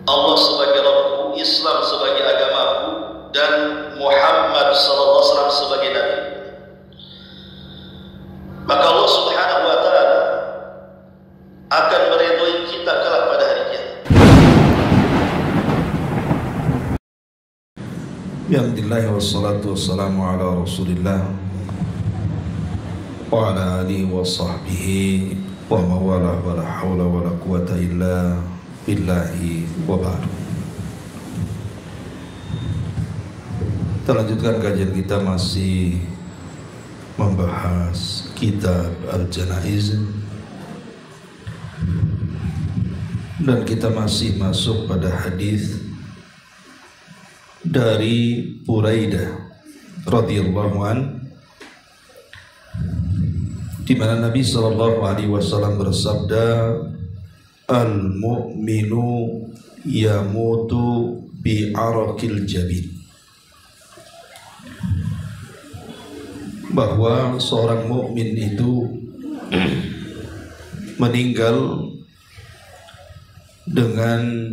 Allah sebagai Rabbku, Islam sebagai agamaku, dan Muhammad sallallahu alaihi wasallam sebagai nabi. Maka Allah Subhanahu wa taala akan meridhoi kita kelak pada hari kiamat. Alhamdulillah wassalatu wassalamu ala Rasulillah wa ala alihi wa sahbihi wa mawalah wa la hawla wa la quwata illa billahi wa ba'du. Kita lanjutkan kajian kita, masih membahas kitab Al-Janaiz, dan kita masih masuk pada hadis dari Buraidah radhiyallahu an, di mana Nabi sallallahu alaihi wasallam bersabda, al-mu'minu yamutu bi arakil jabin, bahwa seorang mukmin itu meninggal dengan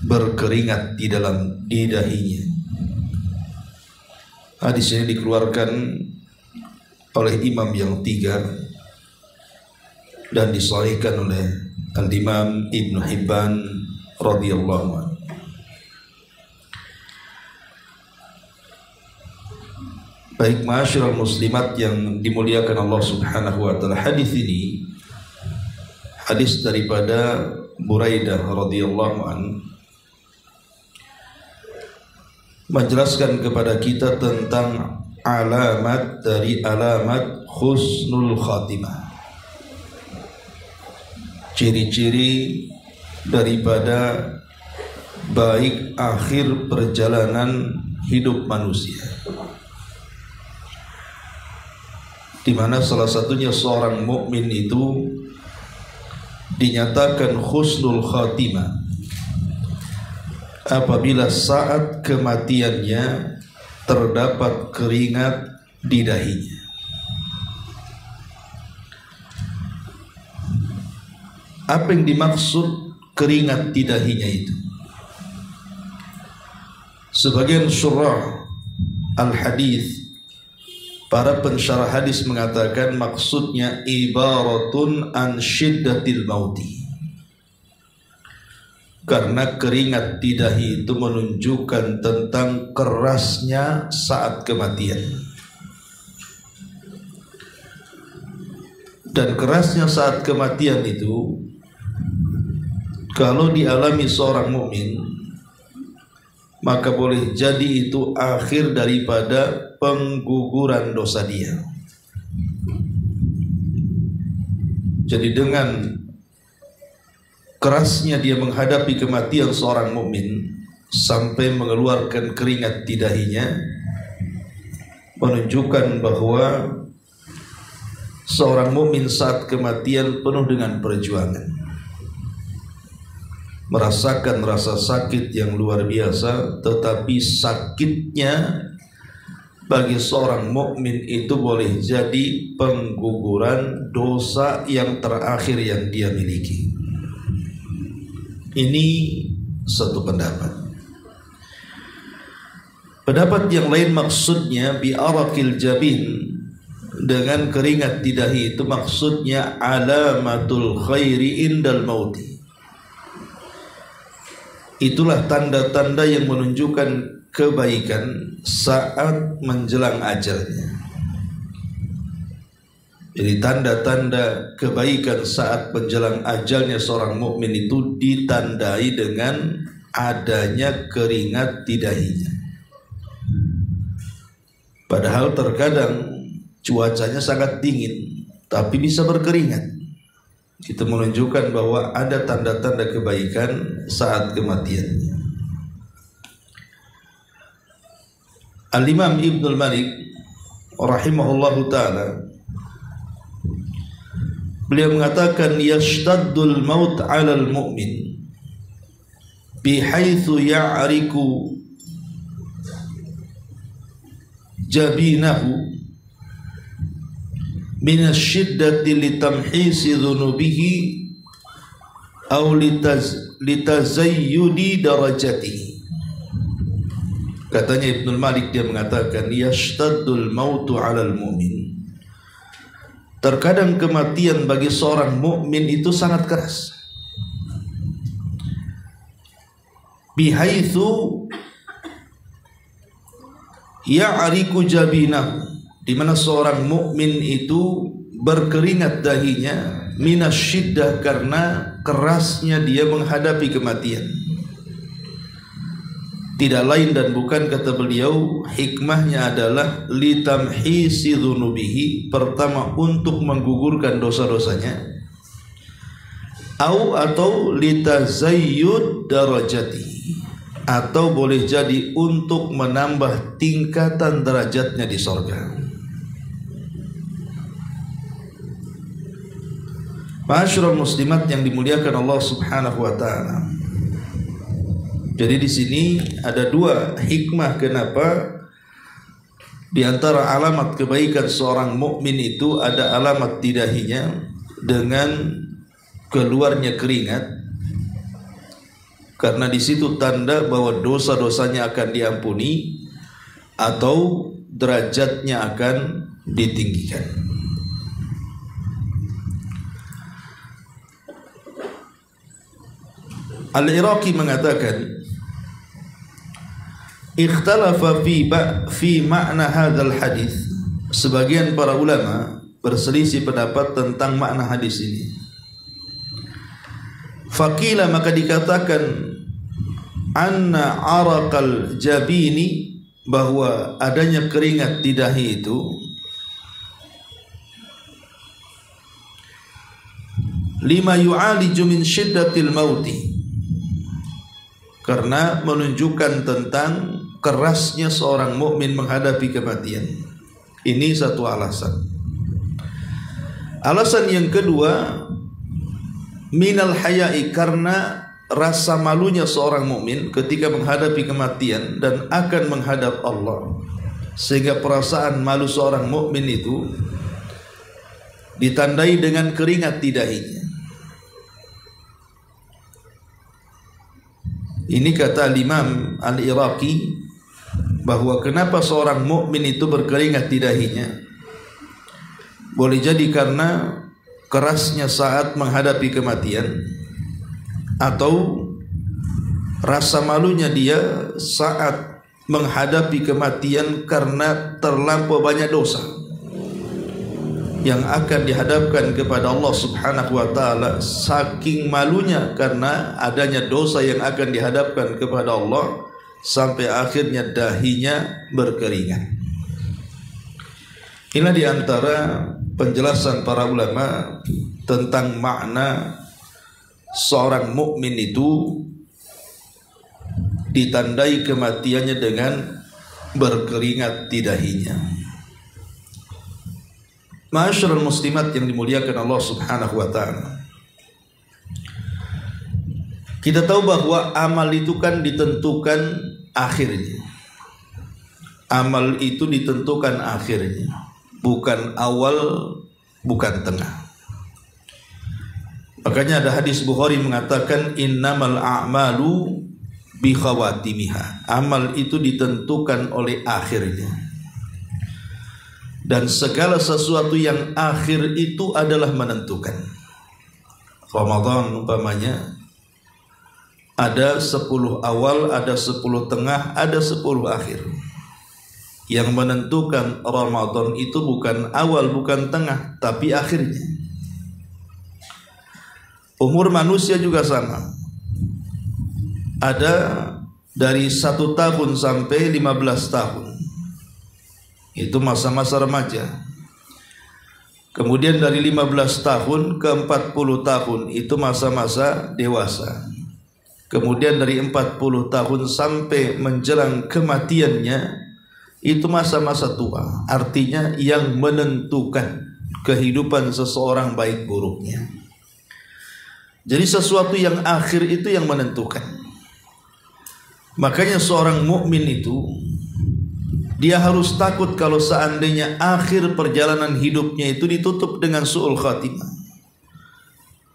berkeringat di dahinya. Hadis ini dikeluarkan oleh imam yang tiga dan disahihkan oleh Al-Imam Ibnu Hibban radhiyallahu anhu. Baik ma'asyiral muslimat yang dimuliakan Allah Subhanahu wa taala, hadis ini hadis daripada Buraidah radhiyallahu anhu menjelaskan kepada kita tentang alamat dari alamat husnul khatimah, ciri-ciri daripada baik akhir perjalanan hidup manusia, di mana salah satunya seorang mukmin itu dinyatakan husnul khatimah apabila saat kematiannya terdapat keringat di dahinya. Apa yang dimaksud keringat di dahinya itu? Sebagian syurah al-hadis, para pensyarah hadis mengatakan maksudnya ibaratun an syiddatil mauti, karena keringat di dahi itu menunjukkan tentang kerasnya saat kematian. Dan kerasnya saat kematian itu kalau dialami seorang mukmin, maka boleh jadi itu akhir daripada pengguguran dosa dia. Jadi dengan kerasnya dia menghadapi kematian seorang mukmin sampai mengeluarkan keringat di dahinya, menunjukkan bahwa seorang mukmin saat kematian penuh dengan perjuangan, merasakan rasa sakit yang luar biasa, tetapi sakitnya bagi seorang mukmin itu boleh jadi pengguguran dosa yang terakhir yang dia miliki. Ini satu pendapat. Pendapat yang lain maksudnya bi arakil jabin, dengan keringat di dahi itu maksudnya alamatul khairi indal mauti. Itulah tanda-tanda yang menunjukkan kebaikan saat menjelang ajalnya. Jadi tanda-tanda kebaikan saat menjelang ajalnya seorang mukmin itu ditandai dengan adanya keringat di dahinya. Padahal terkadang cuacanya sangat dingin tapi bisa berkeringat. Itu menunjukkan bahwa ada tanda-tanda kebaikan saat kematiannya. Al-Imam Ibnul Malik rahimahullahu ta'ala, beliau mengatakan yashtaddul maut 'alal mu'min bihaitsu ya'riku jabinahu min asyiddati litamhisi dhunubihi aw litazayyudi darajatihi. Katanya Ibnu Malik, dia mengatakan yashtaddul mautu 'alal mu'min. Terkadang kematian bagi seorang mukmin itu sangat keras. Bihaitsu ya'riku jabinahu, di mana seorang mukmin itu berkeringat dahinya minasyiddah, karena kerasnya dia menghadapi kematian. Tidak lain dan bukan, kata beliau, hikmahnya adalah litamhisi dzunubihi, pertama untuk menggugurkan dosa-dosanya, atau litazayyud darajatihi, atau boleh jadi untuk menambah tingkatan derajatnya di surga. Ma'asyiral muslimat yang dimuliakan Allah Subhanahu wa taala. Jadi di sini ada dua hikmah kenapa di antara alamat kebaikan seorang mukmin itu ada alamat di dahinya dengan keluarnya keringat, karena di situ tanda bahwa dosa-dosanya akan diampuni atau derajatnya akan ditinggikan. Al-Iraqi mengatakan, ikhtalafa fi ma'na hadzal hadis. Sebagian para ulama berselisih pendapat tentang makna hadis ini. Faqila, maka dikatakan, anna araqal jabini, bahwa adanya keringat di dahi itu lima yu'aliju min syiddatil mauti, karena menunjukkan tentang kerasnya seorang mukmin menghadapi kematian. Ini satu alasan. Alasan yang kedua, minal haya'i, karena rasa malunya seorang mukmin ketika menghadapi kematian dan akan menghadap Allah, sehingga perasaan malu seorang mukmin itu ditandai dengan keringat di dahinya. Ini kata Imam Al-Iraqi, bahwa kenapa seorang mukmin itu berkeringat di dahinya, boleh jadi karena kerasnya saat menghadapi kematian, atau rasa malunya dia saat menghadapi kematian karena terlampau banyak dosa yang akan dihadapkan kepada Allah Subhanahu wa taala. Saking malunya karena adanya dosa yang akan dihadapkan kepada Allah, sampai akhirnya dahinya berkeringat. Inilah di antara penjelasan para ulama tentang makna seorang mukmin itu ditandai kematiannya dengan berkeringat di dahinya. Ma'asyiral muslimat yang dimuliakan Allah Subhanahu wa taala. Kita tahu bahwa amal itu kan ditentukan akhirnya. Amal itu ditentukan akhirnya, bukan awal, bukan tengah. Makanya ada hadis Bukhari mengatakan innamal a'malu bi khawatimiha. Amal itu ditentukan oleh akhirnya. Dan segala sesuatu yang akhir itu adalah menentukan. Ramadan umpamanya ada 10 awal, ada 10 tengah, ada 10 akhir. Yang menentukan Ramadan itu bukan awal, bukan tengah, tapi akhirnya. Umur manusia juga sama. Ada dari 1 tahun sampai 15 tahun. Itu masa-masa remaja. Kemudian dari 15 tahun ke 40 tahun itu masa-masa dewasa. Kemudian dari 40 tahun sampai menjelang kematiannya itu masa-masa tua. Artinya yang menentukan kehidupan seseorang baik buruknya. Jadi sesuatu yang akhir itu yang menentukan. Makanya seorang mukmin itu dia harus takut kalau seandainya akhir perjalanan hidupnya itu ditutup dengan su'ul khatimah.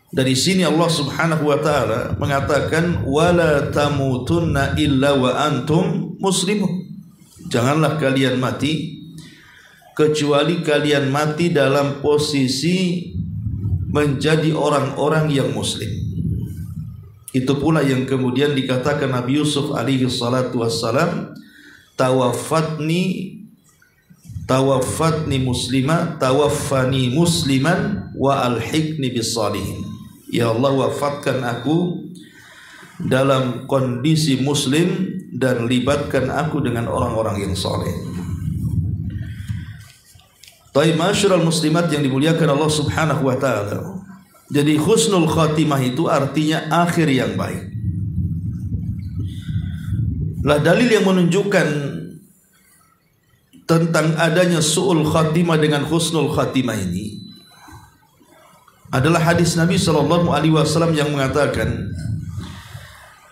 Dari sini Allah Subhanahu wa taala mengatakan wala tamutunna illa wa antum muslimun. Janganlah kalian mati kecuali kalian mati dalam posisi menjadi orang-orang yang muslim. Itu pula yang kemudian dikatakan Nabi Yusuf alaihi salatu wassalam, tawaffani muslima tawaffani musliman wa alhiqni bisalihin. Ya Allah, wafatkan aku dalam kondisi muslim dan libatkan aku dengan orang-orang yang saleh. Taib masyarul muslimat yang dimuliakan Allah Subhanahu wa taala. Jadi husnul khatimah itu artinya akhir yang baik. Lah dalil yang menunjukkan tentang adanya su'ul khatimah dengan husnul khatimah ini adalah hadis Nabi sallallahu alaihi wasallam yang mengatakan,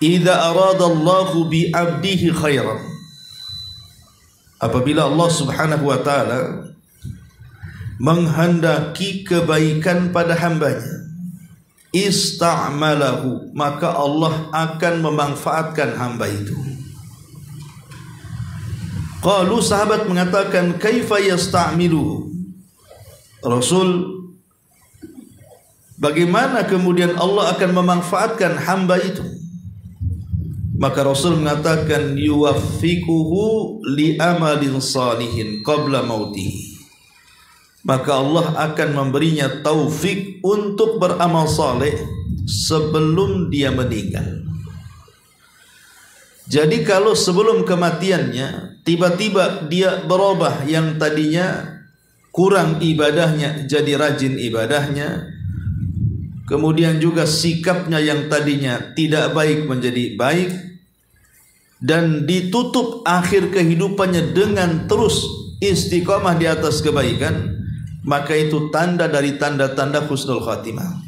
"Idza aradallahu bi 'abdihi khairan." Apabila Allah Subhanahu wa taala menghendaki kebaikan pada hambanya, ista'malahu, maka Allah akan memanfaatkan hamba itu. Qalu, sahabat mengatakan, kaifa yasta'miluhu? Rasul, bagaimana kemudian Allah akan memanfaatkan hamba itu? Maka Rasul mengatakan, yuwaffiquhu li amalin salihin qabla mautihi. Maka Allah akan memberinya taufik untuk beramal saleh sebelum dia meninggal. Jadi kalau sebelum kematiannya tiba-tiba dia berubah, yang tadinya kurang ibadahnya jadi rajin ibadahnya, kemudian juga sikapnya yang tadinya tidak baik menjadi baik, dan ditutup akhir kehidupannya dengan terus istiqamah di atas kebaikan, maka itu tanda dari tanda-tanda husnul khatimah.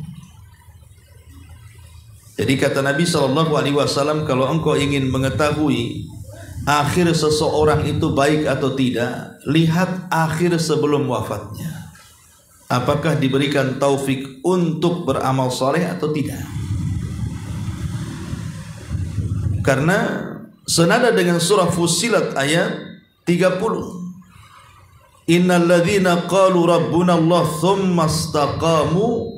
Jadi kata Nabi SAW, kalau engkau ingin mengetahui akhir seseorang itu baik atau tidak, lihat akhir sebelum wafatnya. Apakah diberikan taufik untuk beramal saleh atau tidak? Karena senada dengan surah Fussilat ayat 30. Innal ladzina qalu rabbuna Allah tsumma istaqamu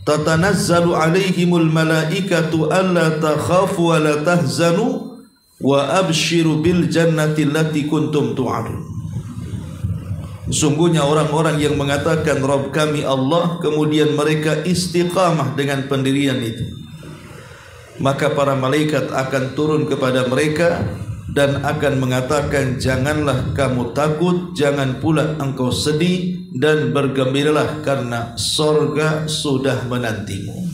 tatanazzalu alaihimul malaikatu alla takhafu wa la tahzanu wa abshiru bil jannati allati kuntum tu'adun. Sungguhnya orang-orang yang mengatakan Rabb kami Allah, kemudian mereka istiqamah dengan pendirian itu, maka para malaikat akan turun kepada mereka dan akan mengatakan, janganlah kamu takut, jangan pula engkau sedih, dan bergembiralah karena sorga sudah menantimu.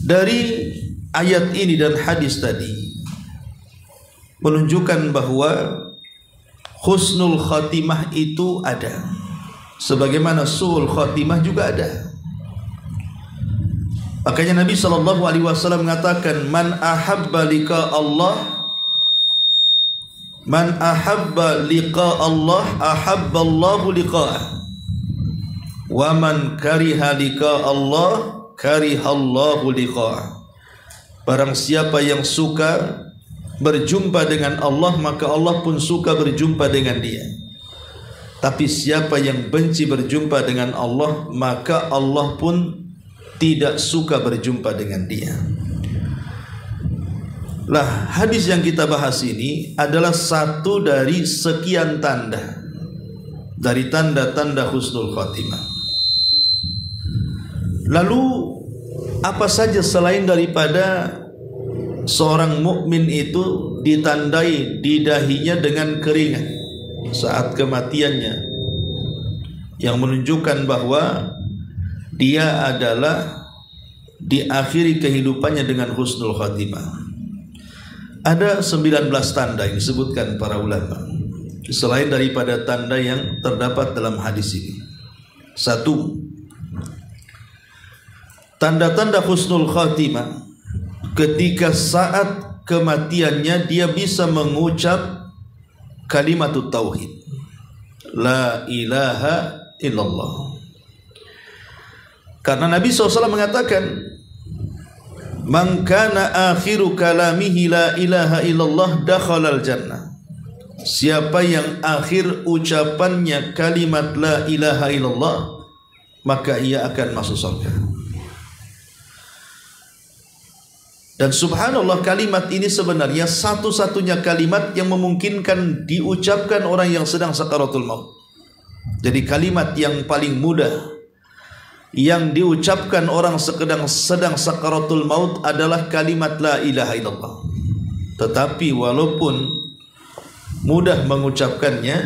Dari ayat ini dan hadis tadi menunjukkan bahwa husnul khatimah itu ada, sebagaimana su'ul khatimah juga ada. Makanya Nabi SAW mengatakan, man ahabba liqa Allah, man ahabba liqa Allah ahabba Allahu liqa'ah, wa man kariha liqa Allah kariha Allahu liqa'ah. Barang siapa yang suka berjumpa dengan Allah, maka Allah pun suka berjumpa dengan dia. Tapi siapa yang benci berjumpa dengan Allah, maka Allah pun tidak suka berjumpa dengan dia. Lah, hadis yang kita bahas ini adalah satu dari sekian tanda dari tanda-tanda husnul khatimah. Lalu apa saja selain daripada seorang mukmin itu ditandai di dahinya dengan keringat saat kematiannya, yang menunjukkan bahwa dia adalah diakhiri kehidupannya dengan husnul khatimah. Ada 19 tanda yang disebutkan para ulama selain daripada tanda yang terdapat dalam hadis ini. 1. Tanda-tanda husnul khatimah ketika saat kematiannya dia bisa mengucap kalimatut tauhid, la ilaha illallah. Karena Nabi SAW mengatakan, "Man kana akhiru kalamihi la ilaha illallah dakhalal jannah." Siapa yang akhir ucapannya kalimat la ilaha illallah, maka ia akan masuk surga. Dan subhanallah, kalimat ini sebenarnya satu-satunya kalimat yang memungkinkan diucapkan orang yang sedang sakaratul maut. Jadi kalimat yang paling mudah yang diucapkan orang sedang sakaratul maut adalah kalimat la ilaha illallah. Tetapi walaupun mudah mengucapkannya,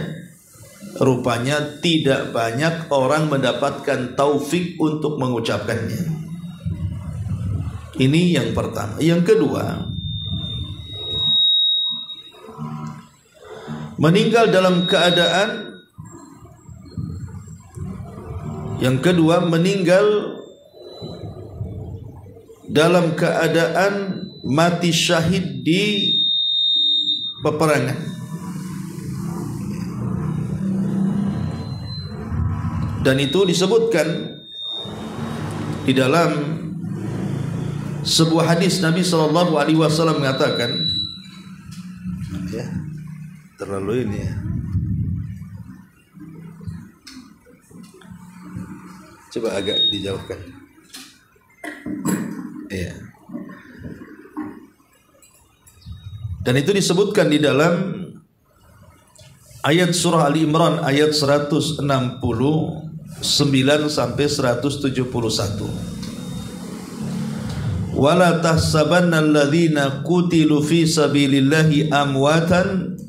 rupanya tidak banyak orang mendapatkan taufik untuk mengucapkannya. Ini yang pertama. Yang kedua, meninggal dalam keadaan mati syahid di peperangan. Dan itu disebutkan di dalam sebuah hadis Nabi SAW mengatakan, ya, terlalu ini ya. Coba agak dijauhkan. Iya. Dan itu disebutkan di dalam ayat surah Ali Imran ayat 169 sampai 171. Wala tahsabanna alladhina qutilu fi sabilillahi amwatan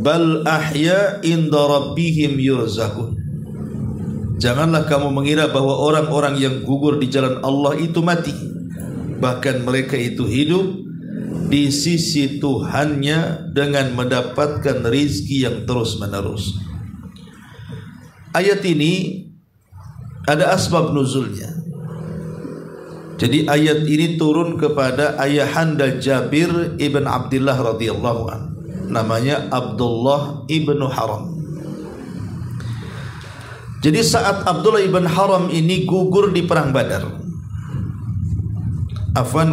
bal ahya inda rabbihim yurzaqun. Janganlah kamu mengira bahwa orang-orang yang gugur di jalan Allah itu mati, bahkan mereka itu hidup di sisi Tuhannya dengan mendapatkan rizki yang terus menerus. Ayat ini ada asbab nuzulnya. Jadi ayat ini turun kepada ayahanda Jabir ibn Abdullah radhiyallahu anhu, namanya Abdullah ibn Haram. Jadi saat Abdullah ibn Haram ini gugur di perang Badar,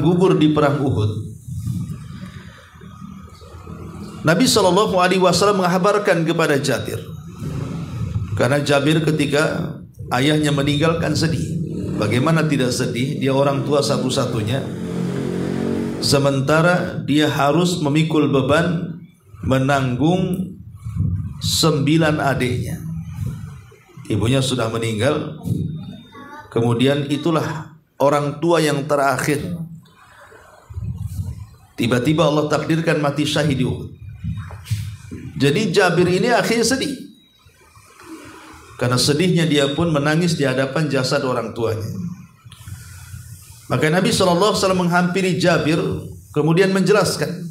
gugur di perang Uhud, Nabi SAW menghabarkan kepada Jabir, karena Jabir ketika ayahnya meninggalkan sedih. Bagaimana tidak sedih? Dia orang tua satu-satunya, sementara dia harus memikul beban menanggung 9 adiknya. Ibunya sudah meninggal, kemudian itulah orang tua yang terakhir. Tiba-tiba Allah takdirkan mati syahid. Jadi Jabir ini akhirnya sedih. Karena sedihnya dia pun menangis di hadapan jasad orang tuanya. Maka Nabi SAW menghampiri Jabir, kemudian menjelaskan,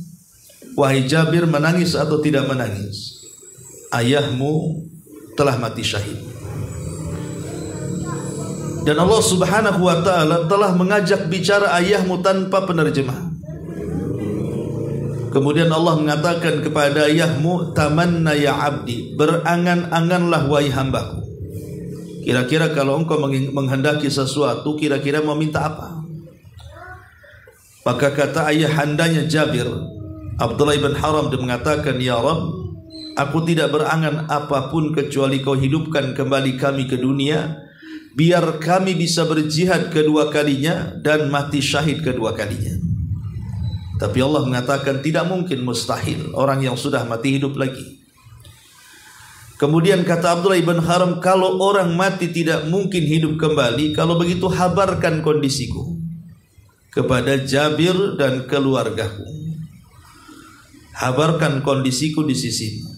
wahai Jabir, menangis atau tidak menangis, ayahmu telah mati syahid. Dan Allah Subhanahu wa ta'ala telah mengajak bicara ayahmu tanpa penerjemah. Kemudian Allah mengatakan kepada ayahmu, tamanna ya abdi, berangan-anganlah wahai hambaku. Kira-kira kalau engkau menghendaki sesuatu, kira-kira mau minta apa? Maka kata ayahandanya Jabir, Abdullah ibn Haram, dia mengatakan, ya Rabb, aku tidak berangan apapun kecuali kau hidupkan kembali kami ke dunia, biar kami bisa berjihad kedua kalinya dan mati syahid kedua kalinya. Tapi Allah mengatakan tidak mungkin, mustahil, orang yang sudah mati hidup lagi. Kemudian kata Abdullah ibn Haram, kalau orang mati tidak mungkin hidup kembali, kalau begitu habarkan kondisiku kepada Jabir dan keluargaku. Habarkan kondisiku di sisimu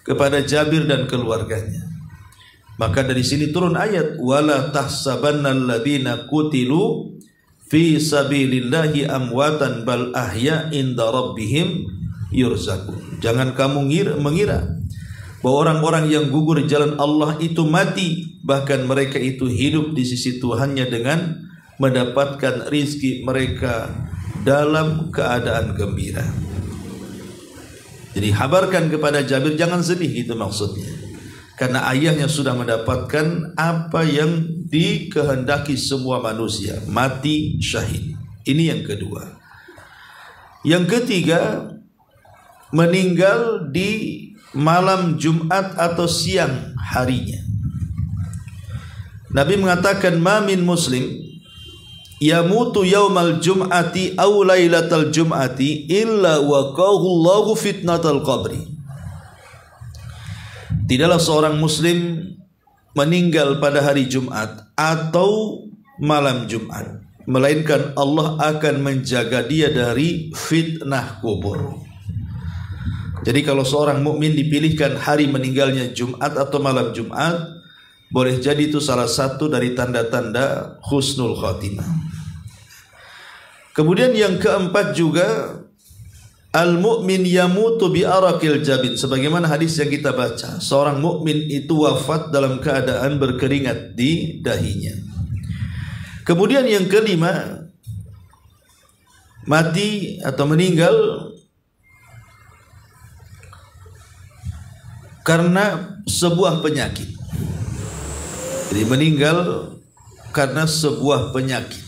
kepada Jabir dan keluarganya. Maka dari sini turun ayat, wala tahsabannal ladzina qutilu fi sabilillahi amwatan bal ahya inda rabbihim yurzaqun. Jangan kamu mengira bahwa orang-orang yang gugur di jalan Allah itu mati, bahkan mereka itu hidup di sisi Tuhannya dengan mendapatkan rizki mereka dalam keadaan gembira. Jadi habarkan kepada Jabir, jangan sedih, itu maksudnya. karena ayahnya sudah mendapatkan apa yang dikehendaki semua manusia, mati syahid. Ini yang kedua. Yang ketiga, meninggal di malam Jumat atau siang harinya. Nabi mengatakan, ma min muslim yamutu yaumal jum'ati aw lailatal jum'ati illa waqahu Allahu fitnatal qabri. Tidaklah seorang muslim meninggal pada hari Jumat atau malam Jumat, melainkan Allah akan menjaga dia dari fitnah kubur. Jadi kalau seorang mukmin dipilihkan hari meninggalnya Jumat atau malam Jumat, boleh jadi itu salah satu dari tanda-tanda husnul khatimah. Kemudian yang keempat juga, al-mu'min yamutu bi arakil jabin, sebagaimana hadis yang kita baca, seorang mukmin itu wafat dalam keadaan berkeringat di dahinya. Kemudian yang kelima, mati atau meninggal karena sebuah penyakit. Jadi meninggal karena sebuah penyakit.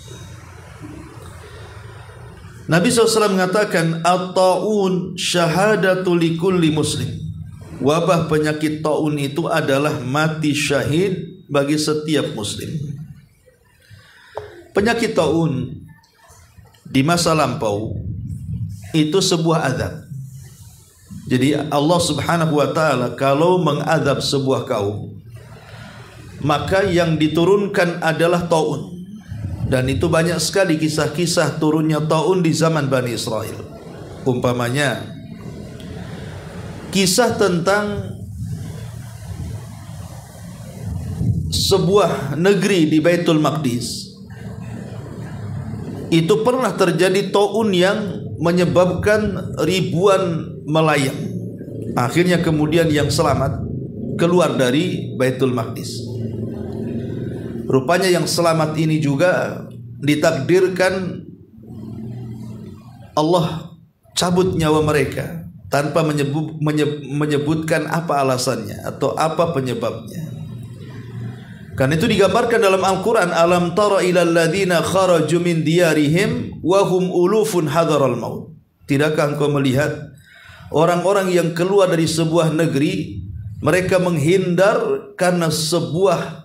Nabi SAW mengatakan, at-ta'un syahadatu likulli muslim. Wabah penyakit ta'un itu adalah mati syahid bagi setiap muslim. Penyakit ta'un di masa lampau itu sebuah azab. Jadi Allah Subhanahu wa ta'ala kalau mengadab sebuah kaum, maka yang diturunkan adalah ta'un. Dan itu banyak sekali kisah-kisah turunnya ta'un di zaman Bani Israel. Umpamanya kisah tentang sebuah negeri di Baitul Maqdis. Itu pernah terjadi ta'un yang menyebabkan ribuan melayang. Akhirnya kemudian yang selamat keluar dari Baitul Maqdis. Rupanya yang selamat ini juga ditakdirkan Allah cabut nyawa mereka tanpa menyebutkan apa alasannya atau apa penyebabnya. Karena itu digambarkan dalam Al-Quran, alam tara ilal ladzina kharaju min diyarihim wa hum ulufun hadaral maut. Tidakkah engkau melihat orang-orang yang keluar dari sebuah negeri, mereka menghindar karena sebuah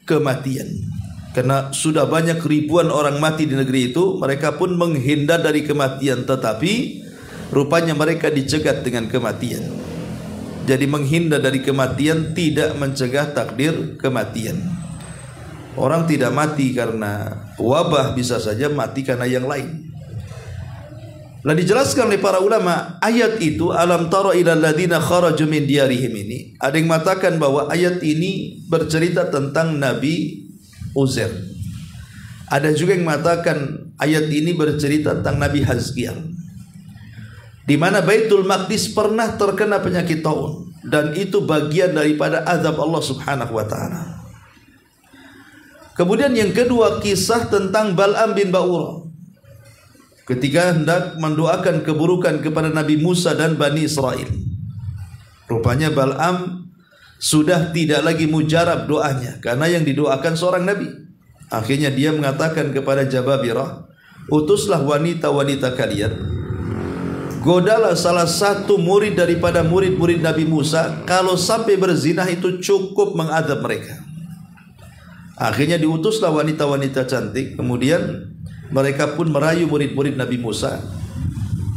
kematian. Karena sudah banyak ribuan orang mati di negeri itu, mereka pun menghindar dari kematian, tetapi rupanya mereka dicegat dengan kematian. Jadi menghindar dari kematian tidak mencegah takdir kematian. Orang tidak mati karena wabah, bisa saja mati karena yang lain. Nah, dijelaskan oleh para ulama, ayat itu alam tara ilal ladzina kharaju min diyarihim ini, ada yang mengatakan bahwa ayat ini bercerita tentang Nabi Uzair. Ada juga yang mengatakan ayat ini bercerita tentang Nabi Hazkiel, di mana Baitul Maqdis pernah terkena penyakit taun, dan itu bagian daripada azab Allah Subhanahu wa taala. Kemudian yang kedua, kisah tentang Bal'am bin Ba'urah ketika hendak mendoakan keburukan kepada Nabi Musa dan Bani Israel. Rupanya Bal'am sudah tidak lagi mujarab doanya, karena yang didoakan seorang nabi. Akhirnya dia mengatakan kepada Jababirah, utuslah wanita-wanita kalian, godalah salah satu murid daripada murid-murid Nabi Musa, kalau sampai berzinah itu cukup mengadab mereka. Akhirnya diutuslah wanita-wanita cantik, kemudian mereka pun merayu murid-murid Nabi Musa.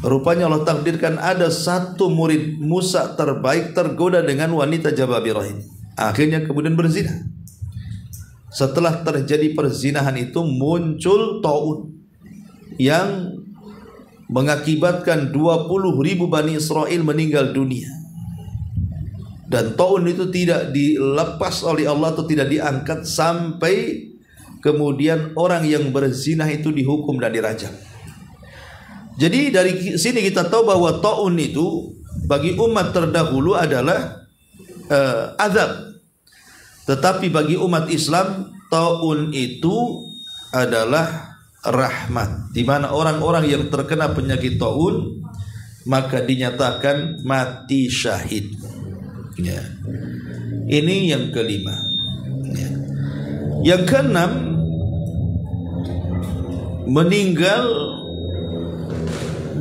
Rupanya Allah takdirkan ada satu murid Musa terbaik tergoda dengan wanita Jababirah ini. Akhirnya kemudian berzina. Setelah terjadi perzinahan itu muncul taun yang mengakibatkan 20.000 Bani Israel meninggal dunia. Dan taun itu tidak dilepas oleh Allah atau tidak diangkat sampai kemudian orang yang berzina itu dihukum dan dirajam. Jadi dari sini kita tahu bahwa taun itu bagi umat terdahulu adalah azab. Tetapi bagi umat Islam taun itu adalah rahmat, di mana orang-orang yang terkena penyakit taun maka dinyatakan mati syahid. Ya. Ini yang kelima. Yang keenam, meninggal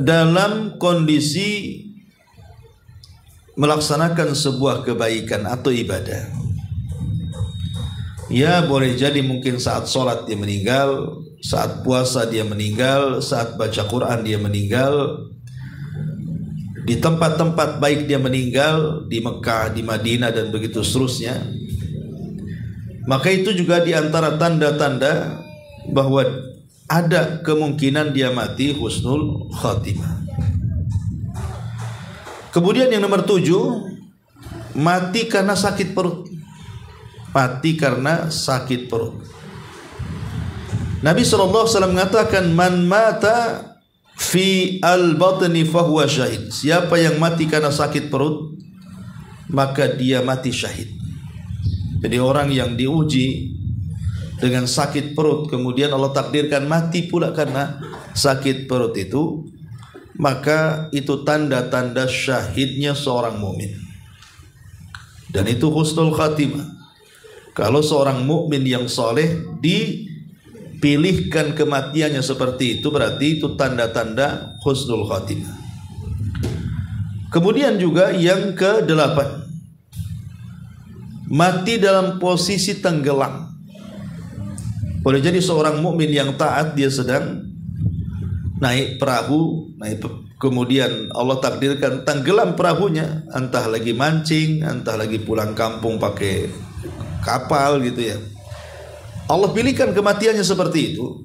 dalam kondisi melaksanakan sebuah kebaikan atau ibadah. Ya, boleh jadi mungkin saat sholat dia meninggal, saat puasa dia meninggal, saat baca Quran dia meninggal, di tempat-tempat baik dia meninggal, di Mekah, di Madinah, dan begitu seterusnya. Maka itu juga di antara tanda-tanda bahwa ada kemungkinan dia mati husnul khatimah. Kemudian yang nomor 7, mati karena sakit perut. Mati karena sakit perut. Nabi SAW mengatakan, man mata fi al-batni fahuwa syahid. Siapa yang mati karena sakit perut, maka dia mati syahid. Jadi orang yang diuji dengan sakit perut, kemudian Allah takdirkan mati pula karena sakit perut itu, maka itu tanda-tanda syahidnya seorang mukmin. Dan itu husnul khatimah. Kalau seorang mukmin yang soleh dipilihkan kematiannya seperti itu, berarti itu tanda-tanda husnul khatimah. Kemudian juga yang ke-8, mati dalam posisi tenggelam. Boleh jadi seorang mukmin yang taat, dia sedang naik perahu, kemudian Allah takdirkan tenggelam perahunya, entah lagi mancing, entah lagi pulang kampung pakai kapal gitu ya. Allah pilihkan kematiannya seperti itu.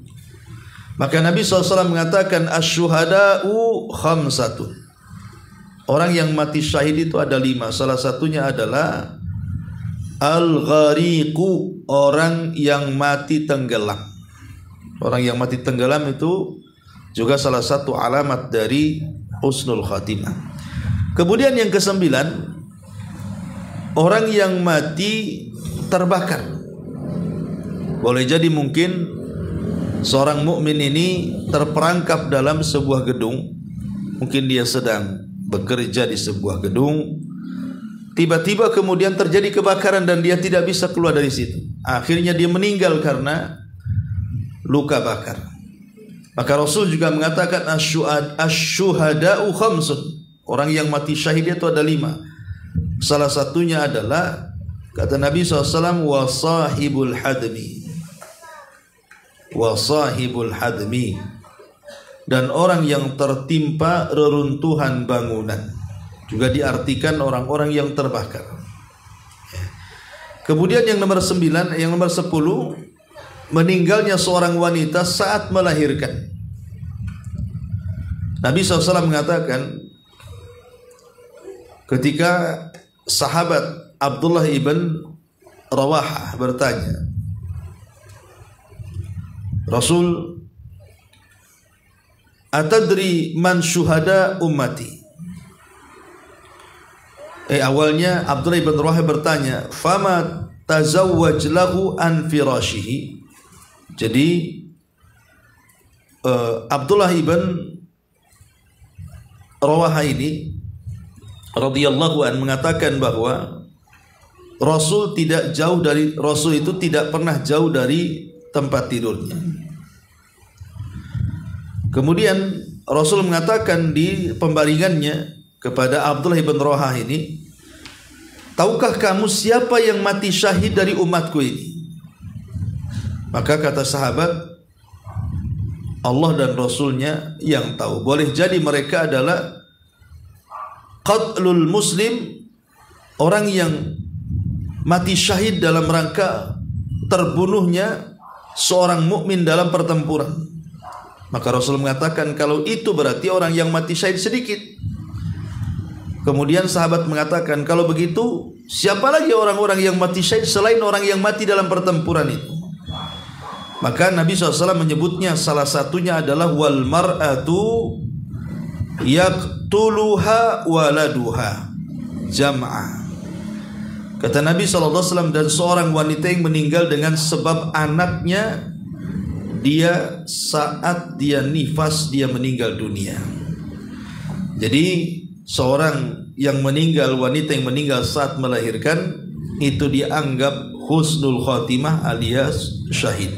Maka Nabi SAW mengatakan asyuhada'u khamsatun. Orang yang mati syahid itu ada 5. Salah satunya adalah al-ghariqu, orang yang mati tenggelam. Orang yang mati tenggelam itu juga salah satu alamat dari husnul khatimah. Kemudian yang ke-9, orang yang mati terbakar. Boleh jadi mungkin seorang mukmin ini terperangkap dalam sebuah gedung. Mungkin dia sedang bekerja di sebuah gedung, tiba-tiba kemudian terjadi kebakaran dan dia tidak bisa keluar dari situ. Akhirnya dia meninggal karena luka bakar. Maka Rasul juga mengatakan asyuhada'u khamsun. Orang yang mati syahid itu ada 5. Salah satunya adalah, kata Nabi SAW, wasahibul hadmi. Wasahibul hadmi. Dan orang yang tertimpa reruntuhan bangunan. Juga diartikan orang-orang yang terbakar. Kemudian yang nomor 9, yang nomor 10, meninggalnya seorang wanita saat melahirkan. Nabi SAW mengatakan, ketika sahabat Abdullah ibn Rawahah bertanya, Rasul, atadri man syuhada ummati? Awalnya Abdullah ibn Rawahah bertanya, fama tazawwaj lahu an firashihi. Jadi Abdullah ibn Rawahah ini radhiyallahu an mengatakan bahwa Rasul itu tidak pernah jauh dari tempat tidurnya. Kemudian Rasul mengatakan di pembaringannya kepada Abdullah ibn Rawahah ini, tahukah kamu siapa yang mati syahid dari umatku ini? Maka kata sahabat, Allah dan Rasulnya yang tahu. Boleh jadi mereka adalah qatlul muslim, orang yang mati syahid dalam rangka terbunuhnya seorang mukmin dalam pertempuran. Maka Rasul mengatakan kalau itu berarti orang yang mati syahid sedikit. Kemudian sahabat mengatakan, kalau begitu siapa lagi orang-orang yang mati syahid selain orang yang mati dalam pertempuran itu? Maka Nabi SAW menyebutnya, salah satunya adalah wal mar'atu yaqtuluha waladuha jam'ah. Kata Nabi SAW, dan seorang wanita yang meninggal dengan sebab anaknya, dia saat dia nifas dia meninggal dunia. Jadi seorang yang meninggal, wanita yang meninggal saat melahirkan, itu dianggap husnul khotimah alias syahid.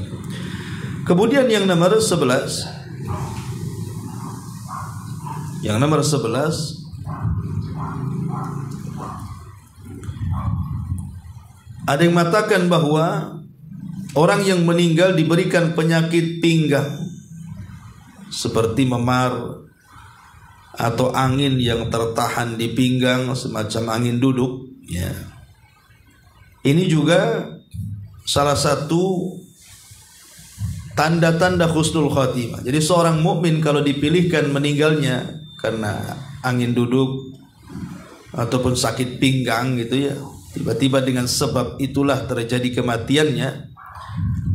Kemudian yang nomor 11, ada yang mengatakan bahwa orang yang meninggal diberikan penyakit pinggang seperti memar atau angin yang tertahan di pinggang, semacam angin duduk, ya. Ini juga salah satu tanda-tanda husnul khotimah. Jadi seorang mukmin kalau dipilihkan meninggalnya karena angin duduk ataupun sakit pinggang gitu ya, tiba-tiba dengan sebab itulah terjadi kematiannya,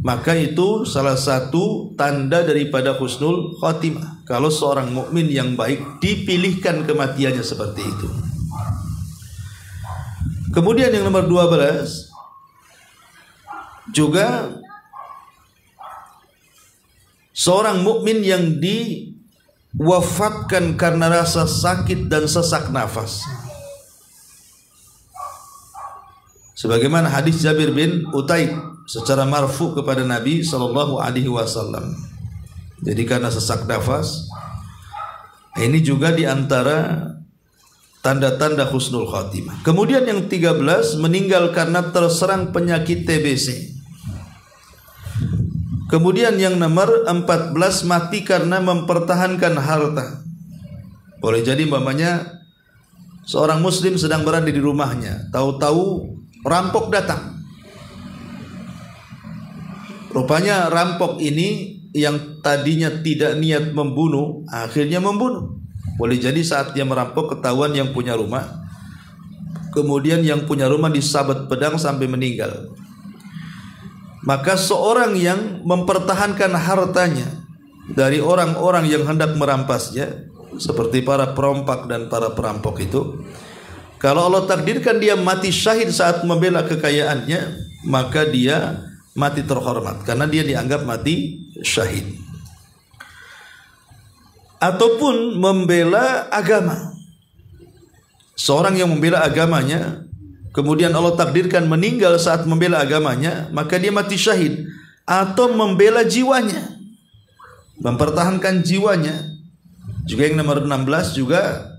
maka itu salah satu tanda daripada husnul khotimah. Kalau seorang mukmin yang baik dipilihkan kematiannya seperti itu. Kemudian yang nomor 12 juga seorang mukmin yang diwafatkan karena rasa sakit dan sesak nafas. Sebagaimana hadis Jabir bin Utaib secara marfu kepada Nabi sallallahu alaihi wasallam. Jadi karena sesak nafas, ini juga diantara tanda-tanda husnul khatimah. Kemudian yang 13, meninggal karena terserang penyakit TBC. Kemudian yang nomor 14, mati karena mempertahankan harta. Boleh jadi umpamanya seorang muslim sedang berada di rumahnya, tahu-tahu rampok datang. Rupanya rampok ini yang tadinya tidak niat membunuh, akhirnya membunuh. Boleh jadi saat dia merampok ketahuan yang punya rumah, kemudian yang punya rumah disabet pedang sampai meninggal. Maka seorang yang mempertahankan hartanya dari orang-orang yang hendak merampasnya, seperti para perompak dan para perampok itu, kalau Allah takdirkan dia mati syahid saat membela kekayaannya, maka dia mati terhormat karena dia dianggap mati syahid. Ataupun membela agama, seorang yang membela agamanya kemudian Allah takdirkan meninggal saat membela agamanya, maka dia mati syahid. Atau membela jiwanya, mempertahankan jiwanya, juga yang nomor 16 juga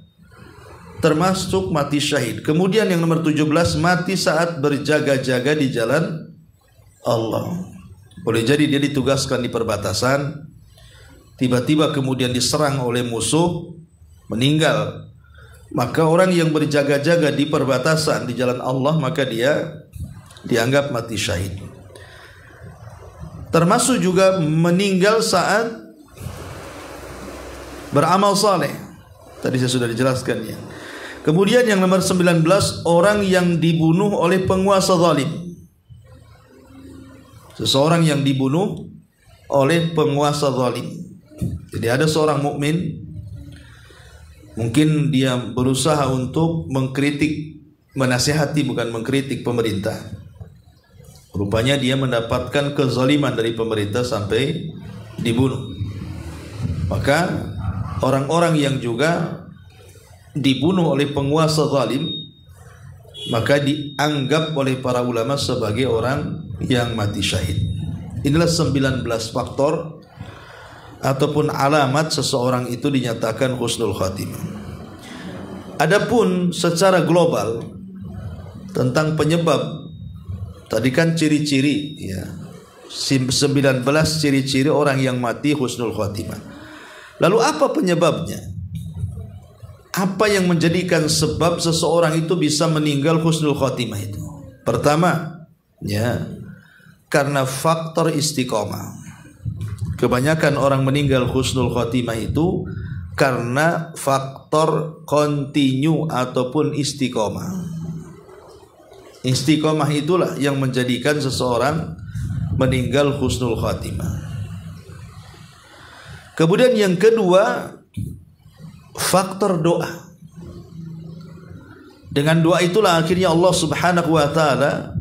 termasuk mati syahid. Kemudian yang nomor 17, mati saat berjaga-jaga di jalan Allah. Boleh jadi dia ditugaskan di perbatasan, tiba-tiba kemudian diserang oleh musuh, meninggal. Maka orang yang berjaga-jaga di perbatasan di jalan Allah, maka dia dianggap mati syahid. Termasuk juga meninggal saat beramal saleh. Tadi saya sudah dijelaskan ya. Kemudian yang nomor 19, orang yang dibunuh oleh penguasa zalim. Seseorang yang dibunuh oleh penguasa zalim. Jadi ada seorang mukmin, mungkin dia berusaha untuk mengkritik, menasihati, bukan mengkritik pemerintah. Rupanya dia mendapatkan kezaliman dari pemerintah sampai dibunuh. Maka orang-orang yang juga dibunuh oleh penguasa zalim, maka dianggap oleh para ulama sebagai orang yang mati syahid. Inilah 19 faktor ataupun alamat seseorang itu dinyatakan husnul khatimah. Adapun secara global tentang penyebab, tadi kan ciri-ciri ya, 19 ciri-ciri orang yang mati husnul khatimah. Lalu apa penyebabnya? Apa yang menjadikan sebab seseorang itu bisa meninggal husnul khatimah itu? Pertama, ya, karena faktor istiqomah. Kebanyakan orang meninggal husnul khotimah itu karena faktor kontinu ataupun istiqomah. Istiqomah itulah yang menjadikan seseorang meninggal husnul khotimah. Kemudian yang kedua, faktor doa. Dengan doa itulah akhirnya Allah Subhanahu wa taala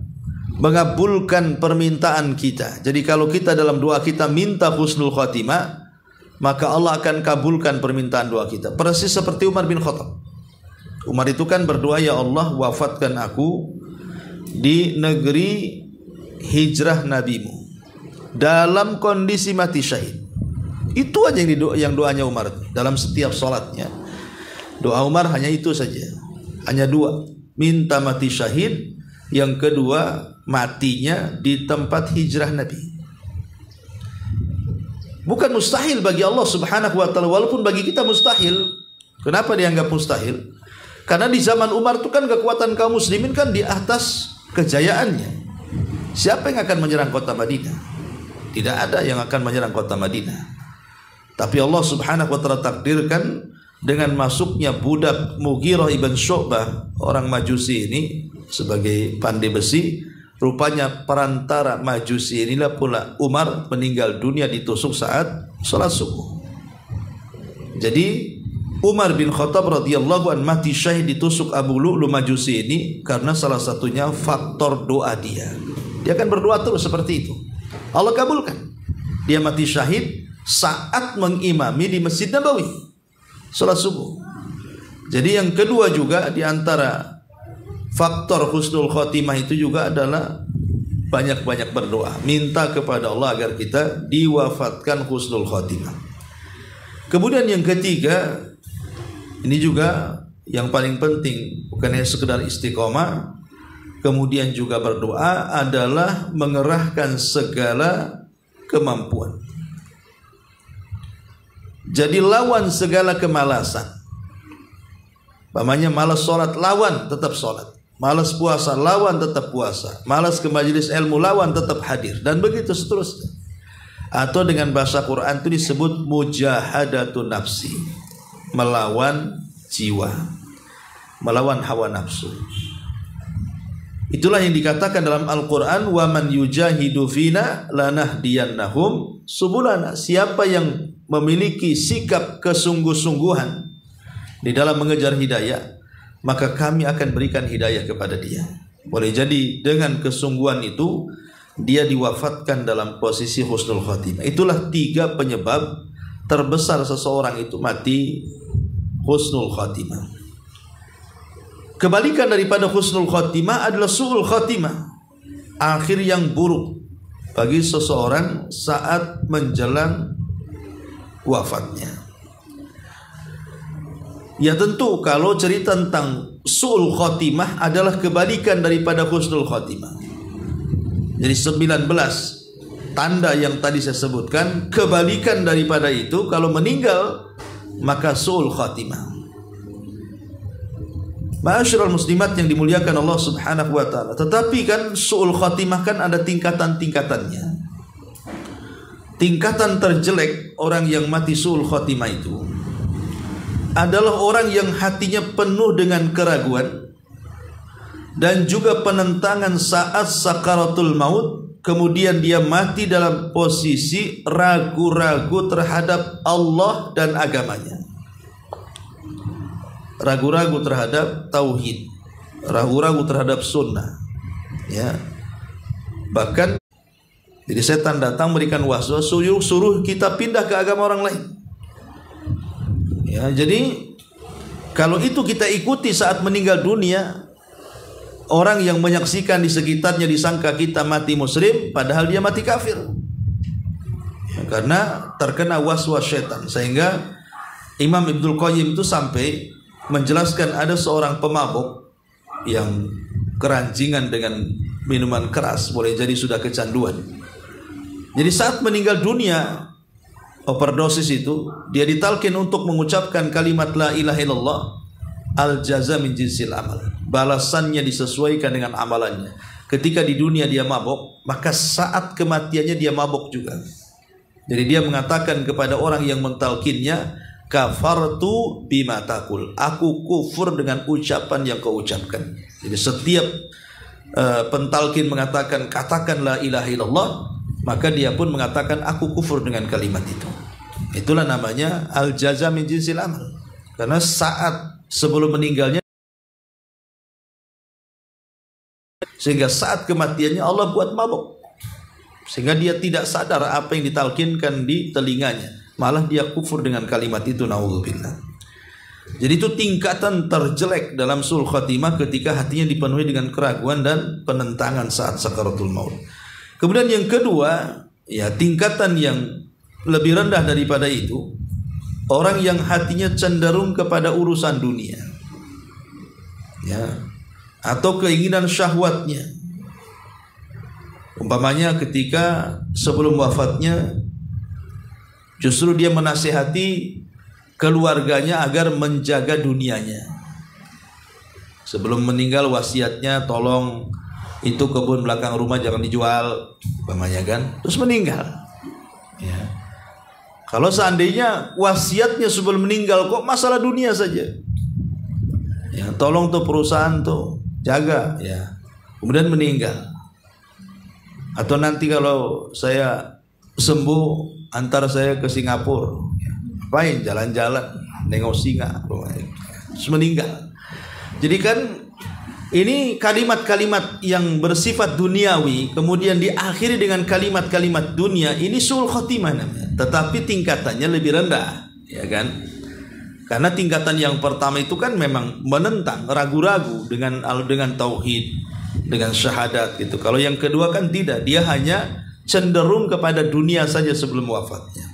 mengabulkan permintaan kita. Jadi kalau kita dalam doa kita minta husnul khatimah, maka Allah akan kabulkan permintaan doa kita. Persis seperti Umar bin Khattab. Umar itu kan berdoa, ya Allah wafatkan aku di negeri hijrah nabimu dalam kondisi mati syahid. Itu aja yang doanya Umar dalam setiap sholatnya. Doa Umar hanya itu saja, hanya dua, minta mati syahid, yang kedua matinya di tempat hijrah Nabi. Bukan mustahil bagi Allah subhanahu wa ta'ala, walaupun bagi kita mustahil. Kenapa dianggap mustahil? Karena di zaman Umar itu kan kekuatan kaum muslimin kan di atas kejayaannya. Siapa yang akan menyerang kota Madinah? Tidak ada yang akan menyerang kota Madinah. Tapi Allah subhanahu wa ta'ala takdirkan dengan masuknya budak Mughirah ibn Syu'bah, orang Majusi ini, sebagai pandai besi. Rupanya perantara Majusi inilah pula Umar meninggal dunia ditusuk saat sholat subuh. Jadi Umar bin Khattab radhiyallahu anhu mati syahid ditusuk Abu Lu'lu Majusi ini karena salah satunya faktor doa dia. Dia akan berdoa terus seperti itu. Allah kabulkan. Dia mati syahid saat mengimami di Masjid Nabawi salat subuh. Jadi yang kedua juga di antara faktor husnul khotimah itu juga adalah banyak-banyak berdoa, minta kepada Allah agar kita diwafatkan husnul khotimah. Kemudian yang ketiga, ini juga yang paling penting, bukan hanya sekedar istiqomah, kemudian juga berdoa adalah mengerahkan segala kemampuan. Jadi lawan segala kemalasan. Pamannya malas sholat, lawan tetap sholat. Malas puasa, lawan tetap puasa. Malas ke majelis ilmu, lawan tetap hadir. Dan begitu seterusnya. Atau dengan bahasa Quran itu disebut mujahadatun nafsi, melawan jiwa, melawan hawa nafsu. Itulah yang dikatakan dalam Al-Quran, wa man yujahidu fina lanahdiyannahum subulana. Siapa yang memiliki sikap kesungguh-sungguhan di dalam mengejar hidayah, maka kami akan berikan hidayah kepada dia. Boleh jadi dengan kesungguhan itu dia diwafatkan dalam posisi husnul khotimah. Itulah 3 penyebab terbesar seseorang itu mati husnul khotimah. Kebalikan daripada husnul khotimah adalah su'ul khotimah, akhir yang buruk bagi seseorang saat menjelang wafatnya. Ya tentu kalau cerita tentang su'ul khotimah adalah kebalikan daripada husnul khotimah. Jadi 19 tanda yang tadi saya sebutkan, kebalikan daripada itu, kalau meninggal maka su'ul khotimah. Ma'asyiral muslimat yang dimuliakan Allah subhanahu wa ta'ala. Tetapi kan su'ul khotimah kan ada tingkatan-tingkatannya. Tingkatan terjelek orang yang mati su'ul khotimah itu adalah orang yang hatinya penuh dengan keraguan dan juga penentangan saat sakaratul maut. Kemudian dia mati dalam posisi ragu-ragu terhadap Allah dan agamanya, ragu-ragu terhadap tauhid, ragu-ragu terhadap sunnah, ya. Bahkan jadi setan datang berikan waswas, suruh kita pindah ke agama orang lain, ya. Jadi kalau itu kita ikuti saat meninggal dunia, orang yang menyaksikan di sekitarnya disangka kita mati muslim, padahal dia mati kafir, ya, karena terkena waswas setan. Sehingga Imam Ibnul Qayyim itu sampai menjelaskan ada seorang pemabuk yang keranjingan dengan minuman keras, boleh jadi sudah kecanduan. Jadi saat meninggal dunia, overdosis itu, dia ditalkin untuk mengucapkan kalimat la ilaha illallah, al jaza min jinsil amal. Balasannya disesuaikan dengan amalannya. Ketika di dunia dia mabuk, maka saat kematiannya dia mabuk juga. Jadi dia mengatakan kepada orang yang mentalkinnya, kafartu bima taqul, aku kufur dengan ucapan yang kau ucapkan. Jadi setiap pentalkin mengatakan katakan la ilaha illallah, maka dia pun mengatakan aku kufur dengan kalimat itu. Itulah namanya al jaza min jinsil amal. Karena saat sebelum meninggalnya, sehingga saat kematiannya Allah buat mabuk, sehingga dia tidak sadar apa yang ditalkinkan di telinganya, malah dia kufur dengan kalimat itu, naudzubillah. Jadi itu tingkatan terjelek dalam suul khatimah ketika hatinya dipenuhi dengan keraguan dan penentangan saat sakaratul maut. Kemudian yang kedua, ya tingkatan yang lebih rendah daripada itu, orang yang hatinya cenderung kepada urusan dunia, ya, atau keinginan syahwatnya. Umpamanya ketika sebelum wafatnya justru dia menasihati keluarganya agar menjaga dunianya. Sebelum meninggal wasiatnya, tolong itu kebun belakang rumah jangan dijual, umpamanya kan. Terus meninggal. Ya. Kalau seandainya wasiatnya sebelum meninggal kok masalah dunia saja, ya, tolong tuh perusahaan tuh jaga, ya. Kemudian meninggal. Atau nanti kalau saya sembuh antar saya ke Singapura, ya. Apain jalan-jalan nengok singa, terus meninggal. Jadi kan ini kalimat-kalimat yang bersifat duniawi kemudian diakhiri dengan kalimat-kalimat dunia, ini suul khotimah namanya. Tetapi tingkatannya lebih rendah, ya kan? Karena tingkatan yang pertama itu kan memang menentang, ragu-ragu dengan tauhid, dengan syahadat gitu. Kalau yang kedua kan tidak, dia hanya cenderung kepada dunia saja sebelum wafatnya.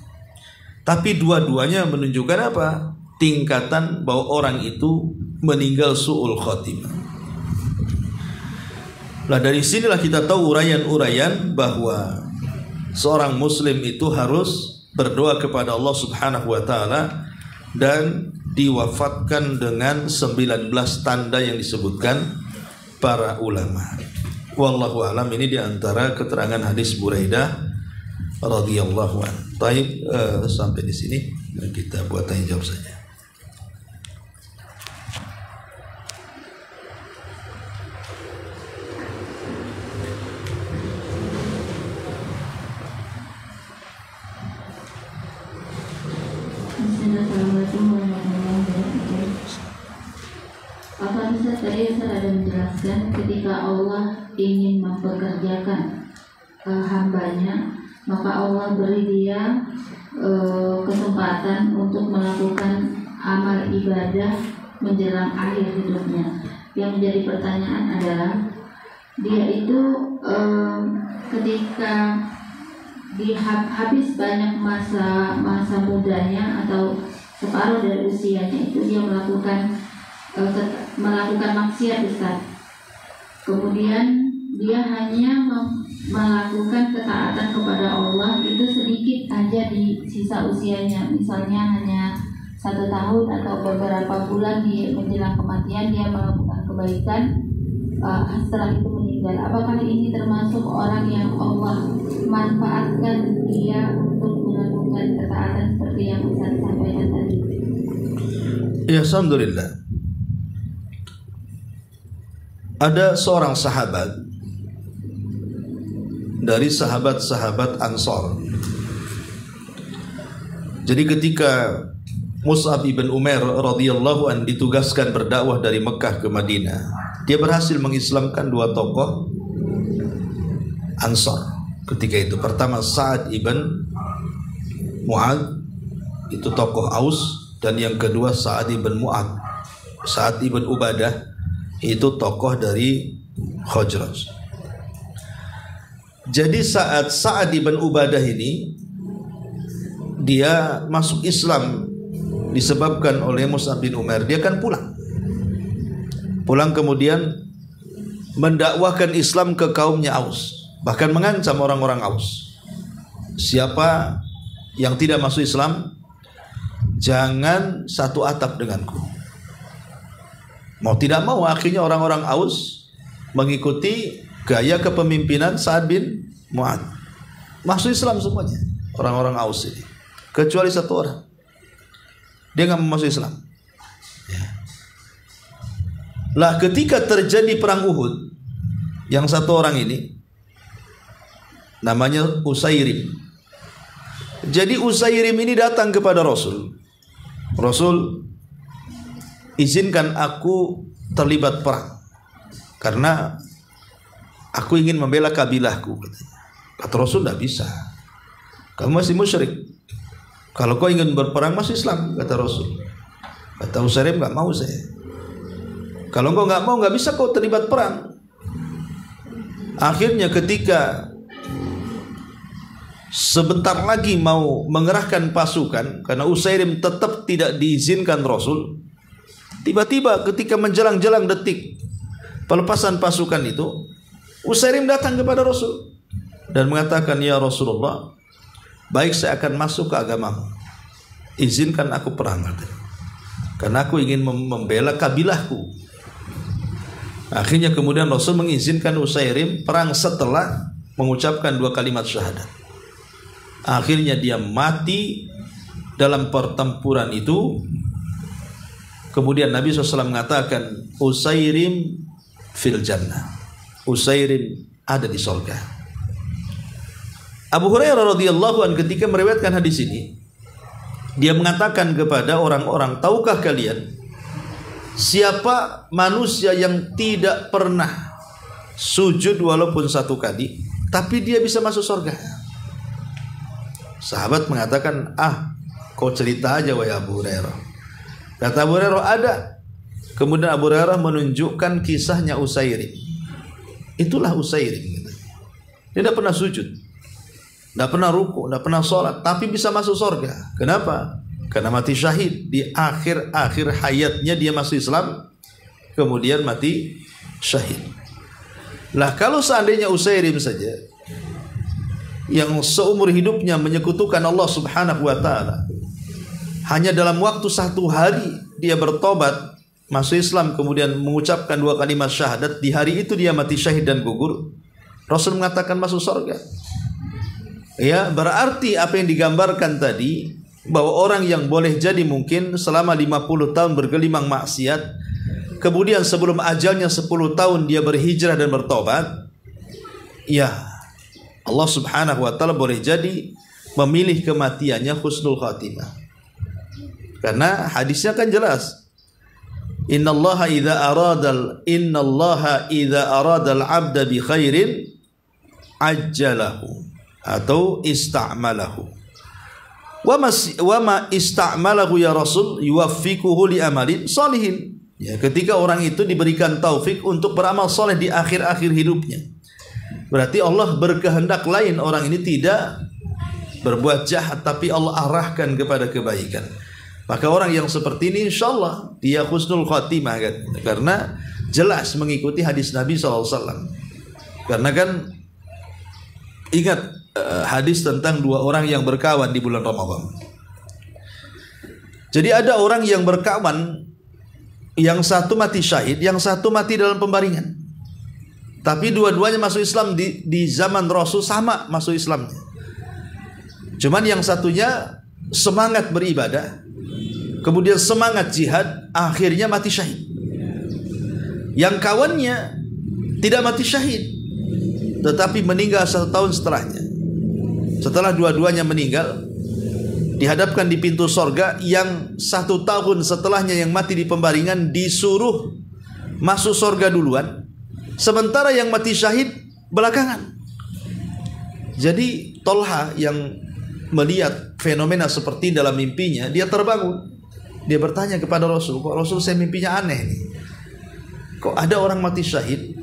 Tapi dua-duanya menunjukkan apa? Tingkatan bahwa orang itu meninggal su'ul khotimah. Nah dari sinilah kita tahu uraian-uraian bahwa seorang muslim itu harus berdoa kepada Allah Subhanahu wa taala dan diwafatkan dengan 19 tanda yang disebutkan para ulama. Wallahu alam, ini diantara keterangan hadis Buraidah radhiyallahu anhu. Baik, sampai di sini kita buat tanya jawab saja. Assalamualaikum warahmatullahi wabarakatuh. Apa bisa tadi Ustaz ada menjelaskan ketika Allah ingin mempekerjakan hambanya, maka Allah beri dia kesempatan untuk melakukan amal ibadah menjelang akhir hidupnya. Yang menjadi pertanyaan adalah dia itu ketika habis banyak masa mudanya atau separuh dari usianya itu dia melakukan maksiat besar. Kemudian dia hanya melakukan ketaatan kepada Allah itu sedikit aja di sisa usianya, misalnya hanya 1 tahun atau beberapa bulan di menjelang kematian dia melakukan kebaikan, setelah itu meninggal. Apakah ini termasuk orang yang Allah manfaatkan dia untuk melakukan ketaatan seperti yang Ustaz sampaikan tadi? Ya, alhamdulillah. Ada seorang sahabat dari sahabat-sahabat Ansor. Jadi ketika Mus'ab ibn Umair radhiyallahu an ditugaskan berdakwah dari Mekah ke Madinah, dia berhasil mengislamkan 2 tokoh Ansor ketika itu. Pertama Sa'ad ibn Mu'ad, itu tokoh Aus, dan yang kedua Sa'ad ibn Mu'ad. Sa'ad ibn Ubadah itu tokoh dari Khazraj. Jadi saat Sa'ad ibn Ubadah ini dia masuk Islam disebabkan oleh Mus'ab bin Umair, dia kan pulang kemudian mendakwahkan Islam ke kaumnya Aus, bahkan mengancam orang-orang Aus, siapa yang tidak masuk Islam jangan satu atap denganku. Mau tidak mau akhirnya orang-orang Aus mengikuti gaya kepemimpinan Sa'ad bin Mu'ad, masuk Islam semuanya orang-orang Aus ini, kecuali 1 orang, dia nggak mau masuk Islam. Ya. Lah ketika terjadi perang Uhud, yang 1 orang ini namanya Usairim. Jadi Usairim ini datang kepada Rasul, izinkan aku terlibat perang karena aku ingin membela kabilahku. Kata Rasul, tidak bisa, kamu masih musyrik. Kalau kau ingin berperang masuk Islam, kata Rasul. Kata Usairim, nggak mau saya. Kalau engkau nggak mau, nggak bisa kau terlibat perang. Akhirnya ketika sebentar lagi mau mengerahkan pasukan, karena Usairim tetap tidak diizinkan Rasul, tiba-tiba ketika menjelang-jelang detik pelepasan pasukan itu, Usairim datang kepada Rasul dan mengatakan, ya Rasulullah, baik saya akan masuk ke agamamu, izinkan aku perang, karena aku ingin membela kabilahku. Akhirnya kemudian Rasul mengizinkan Usairim perang setelah mengucapkan 2 kalimat syahadat. Akhirnya dia mati dalam pertempuran itu. Kemudian Nabi SAW mengatakan, Usairim fil jannah, Usairim ada di surga. Abu Hurairah radhiyallahu anhu ketika meriwayatkan hadis ini, dia mengatakan kepada orang-orang, tahukah kalian siapa manusia yang tidak pernah sujud walaupun 1 kali, tapi dia bisa masuk surga? Sahabat mengatakan, kau cerita aja wahai Abu Hurairah. Kata Abu Hurairah, ada. Kemudian Abu Hurairah menunjukkan kisahnya Usairim. Itulah Usairim. Dia tidak pernah sujud, tidak pernah ruku, tidak pernah sholat, tapi bisa masuk surga. Kenapa? Karena mati syahid. Di akhir-akhir hayatnya dia masuk Islam, kemudian mati syahid. Lah kalau seandainya Usairim saja yang seumur hidupnya menyekutukan Allah Subhanahu wa ta'ala, hanya dalam waktu 1 hari dia bertobat, masuk Islam, kemudian mengucapkan 2 kalimat syahadat, di hari itu dia mati syahid dan gugur, Rasul mengatakan masuk surga. Ya, berarti apa yang digambarkan tadi, bahwa orang yang boleh jadi mungkin selama 50 tahun bergelimang maksiat, kemudian sebelum ajalnya 10 tahun dia berhijrah dan bertobat, ya Allah Subhanahu wa ta'ala boleh jadi memilih kematiannya husnul khatimah. Karena hadisnya kan jelas, Innallaha idza aradal abda bi khairin ajjalahu atau ista'malahu. Wa ma ista'malahu ya Rasul yuwaffiquhu li amalin salihin. Ya, ketika orang itu diberikan taufik untuk beramal soleh di akhir-akhir hidupnya, berarti Allah berkehendak lain, orang ini tidak berbuat jahat, tapi Allah arahkan kepada kebaikan. Maka orang yang seperti ini insyaallah dia husnul khatimah kan? Karena jelas mengikuti hadis Nabi SAW. Karena kan ingat hadis tentang 2 orang yang berkawan di bulan Ramadan. Jadi ada orang yang berkawan, yang satu mati syahid, yang satu mati dalam pembaringan. Tapi dua-duanya masuk Islam di zaman Rasul, sama masuk Islamnya. Cuman yang satunya semangat beribadah, kemudian semangat jihad, akhirnya mati syahid. Yang kawannya tidak mati syahid, tetapi meninggal 1 tahun setelahnya. Setelah dua-duanya meninggal, dihadapkan di pintu sorga, yang 1 tahun setelahnya yang mati di pembaringan disuruh masuk sorga duluan, sementara yang mati syahid belakangan. Jadi Tolha yang melihat fenomena seperti dalam mimpinya, dia terbangun. Dia bertanya kepada Rasul, kok Rasul saya mimpinya aneh nih. Kok ada orang mati syahid,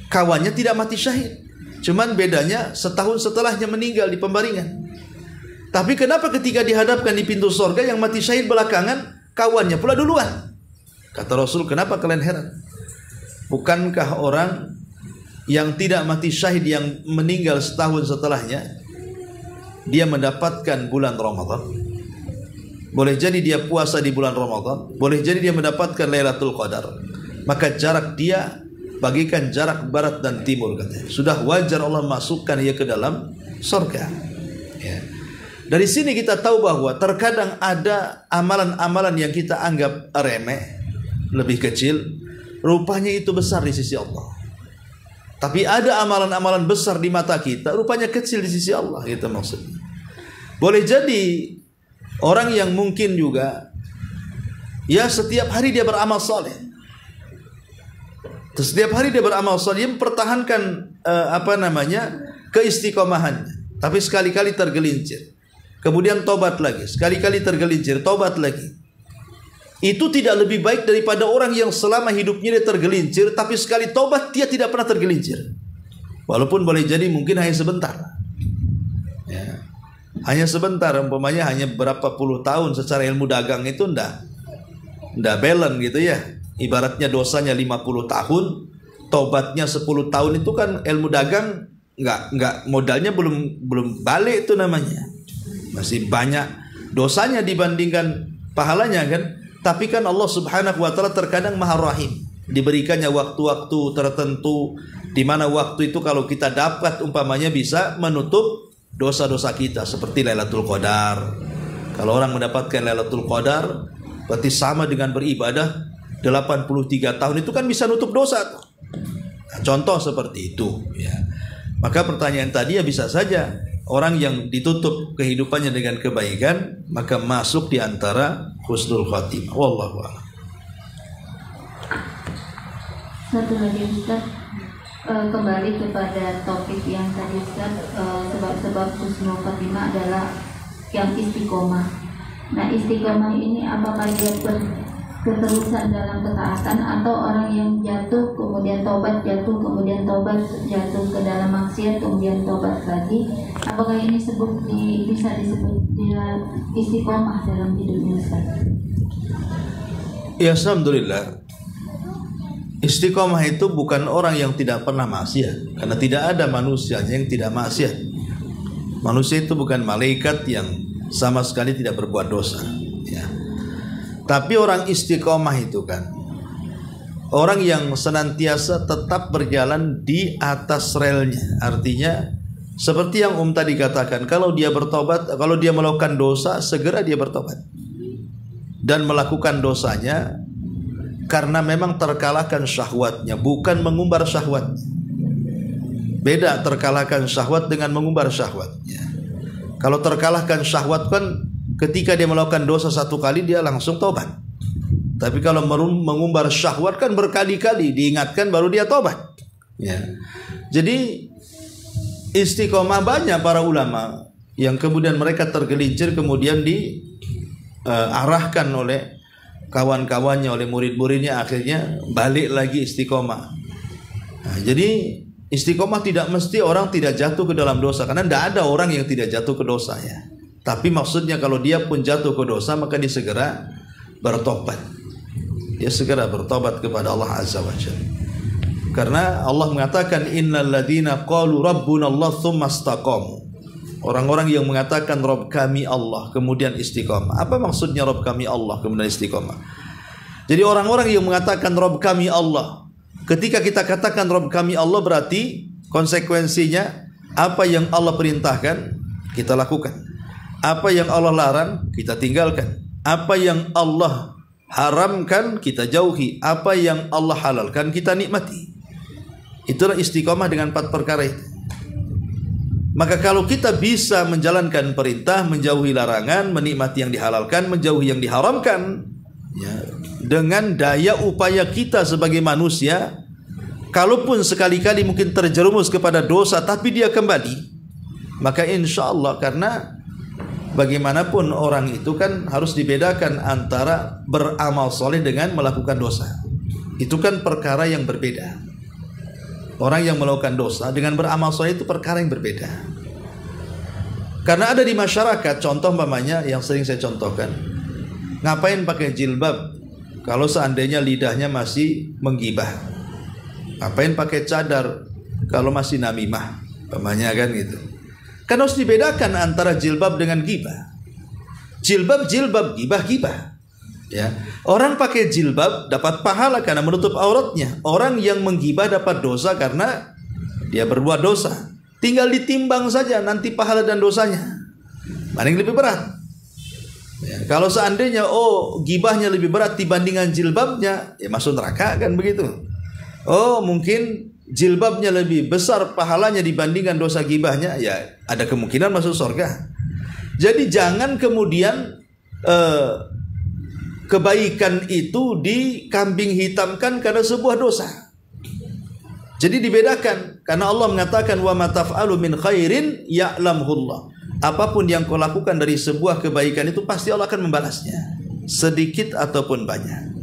kawannya tidak mati syahid, cuman bedanya 1 tahun setelahnya meninggal di pembaringan. Tapi kenapa ketika dihadapkan di pintu sorga, yang mati syahid belakangan, kawannya pula duluan? Kata Rasul, kenapa kalian heran? Bukankah orang yang tidak mati syahid, yang meninggal 1 tahun setelahnya, dia mendapatkan bulan Ramadan? Boleh jadi dia puasa di bulan Ramadan, boleh jadi dia mendapatkan Lailatul Qadar. Maka jarak dia bagikan jarak barat dan timur, katanya. Sudah wajar Allah masukkan ia ke dalam surga. Ya. Dari sini kita tahu bahwa terkadang ada amalan-amalan yang kita anggap remeh, lebih kecil, rupanya itu besar di sisi Allah. Tapi ada amalan-amalan besar di mata kita, rupanya kecil di sisi Allah, gitu maksudnya. Boleh jadi orang yang mungkin juga, ya setiap hari dia beramal soleh, setiap hari dia beramal soleh, dia mempertahankan keistiqomahannya, tapi sekali-kali tergelincir, kemudian tobat lagi, sekali-kali tergelincir, tobat lagi. itu tidak lebih baik daripada orang yang selama hidupnya dia tergelincir, tapi sekali taubat dia tidak pernah tergelincir. Walaupun boleh jadi mungkin hanya sebentar. Ya. Hanya sebentar, umpamanya hanya berapa puluh tahun secara ilmu dagang itu ndak balance gitu ya. Ibaratnya dosanya 50 tahun, tobatnya 10 tahun, itu kan ilmu dagang nggak modalnya belum balik itu namanya. Masih banyak dosanya dibandingkan pahalanya kan. Tapi kan Allah Subhanahu wa taala terkadang Maha Rahim. Diberikannya waktu-waktu tertentu di mana waktu itu kalau kita dapat umpamanya bisa menutup dosa-dosa kita, seperti Lailatul Qadar. Kalau orang mendapatkan Lailatul Qadar berarti sama dengan beribadah 83 tahun, itu kan bisa nutup dosa. Nah, contoh seperti itu ya. Maka pertanyaan tadi ya bisa saja orang yang ditutup kehidupannya dengan kebaikan maka masuk di antara husnul khatimah. Wallahu a'lam. Satu lagi Ustaz, kembali kepada topik yang tadi Ustaz, sebab-sebab husnul khatimah adalah yang istiqomah. Nah, istiqomah ini apakah dia keterusan dalam ketaatan, atau orang yang jatuh kemudian tobat, jatuh kemudian tobat, jatuh ke dalam maksiat kemudian tobat lagi, apakah ini bisa disebut dia istiqomah dalam hidupnya Ustaz? Ya, alhamdulillah. Istiqomah itu bukan orang yang tidak pernah maksiat, karena tidak ada manusia yang tidak maksiat. Manusia itu bukan malaikat yang sama sekali tidak berbuat dosa ya. Tapi orang istiqomah itu kan orang yang senantiasa tetap berjalan di atas relnya. Artinya seperti yang tadi katakan, kalau dia bertobat, kalau dia melakukan dosa, segera dia bertobat dan melakukan dosanya karena memang terkalahkan syahwatnya, bukan mengumbar syahwat. Beda terkalahkan syahwat dengan mengumbar syahwatnya. Kalau terkalahkan syahwat kan ketika dia melakukan dosa satu kali dia langsung tobat. Tapi kalau mengumbar syahwat kan berkali-kali diingatkan baru dia tobat. Ya. Jadi istiqomah banyak para ulama yang kemudian mereka tergelincir kemudian diarahkan oleh kawan-kawannya, oleh murid-muridnya, akhirnya balik lagi istiqomah. Nah, jadi istiqomah tidak mesti orang tidak jatuh ke dalam dosa, karena tidak ada orang yang tidak jatuh ke dosa ya. Tapi maksudnya kalau dia pun jatuh ke dosa maka dia segera bertobat. Dia segera bertobat kepada Allah Azza wa Jalla. Karena Allah mengatakan innal ladzina qalu rabbuna Allah tsumma istaqamu. Orang-orang yang mengatakan Rabb kami Allah kemudian istiqamah. Apa maksudnya Rabb kami Allah kemudian istiqamah? Jadi orang-orang yang mengatakan Rabb kami Allah, ketika kita katakan Rabb kami Allah berarti konsekuensinya apa yang Allah perintahkan kita lakukan, apa yang Allah larang kita tinggalkan, apa yang Allah haramkan kita jauhi, apa yang Allah halalkan kita nikmati. Itulah istiqamah dengan 4 perkara itu. Maka kalau kita bisa menjalankan perintah, menjauhi larangan, menikmati yang dihalalkan, menjauhi yang diharamkan ya, dengan daya upaya kita sebagai manusia, kalaupun sekali-kali mungkin terjerumus kepada dosa tapi dia kembali, maka insya Allah, karena bagaimanapun orang itu kan harus dibedakan antara beramal soleh dengan melakukan dosa. Itu kan perkara yang berbeda. Orang yang melakukan dosa dengan beramal soleh itu perkara yang berbeda. Karena ada di masyarakat, contoh umpamanya yang sering saya contohkan, ngapain pakai jilbab kalau seandainya lidahnya masih menggibah? Ngapain pakai cadar kalau masih namimah? Umpamanya kan gitu. Kan harus dibedakan antara jilbab dengan gibah. Jilbab, gibah. Ya, orang pakai jilbab dapat pahala karena menutup auratnya. Orang yang menggibah dapat dosa karena dia berbuat dosa. Tinggal ditimbang saja nanti pahala dan dosanya, mana yang lebih berat. Ya, kalau seandainya gibahnya lebih berat dibandingkan jilbabnya, ya masuk neraka kan begitu. Mungkin jilbabnya lebih besar pahalanya dibandingkan dosa gibahnya, ya ada kemungkinan masuk surga. Jadi jangan kemudian kebaikan itu dikambing hitamkan karena sebuah dosa. Jadi dibedakan, karena Allah mengatakan wa ma taf'alu min khairin ya'lamhullah. Apapun yang kau lakukan dari sebuah kebaikan itu pasti Allah akan membalasnya. sedikit ataupun banyak.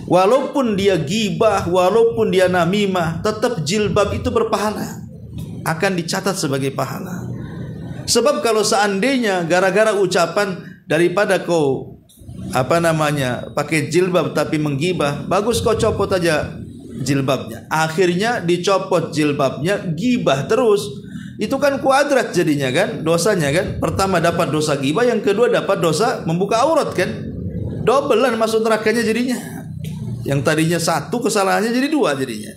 Walaupun dia gibah, walaupun dia namimah, tetap jilbab itu berpahala, akan dicatat sebagai pahala. Sebab kalau seandainya gara-gara ucapan daripada kau pakai jilbab tapi menggibah, bagus kau copot aja jilbabnya. Akhirnya dicopot jilbabnya, gibah terus. Itu kan kuadrat jadinya kan, dosanya kan. Pertama dapat dosa gibah, yang kedua dapat dosa membuka aurat kan. Dobelan masuk nerakanya jadinya. Yang tadinya satu kesalahannya jadi dua jadinya.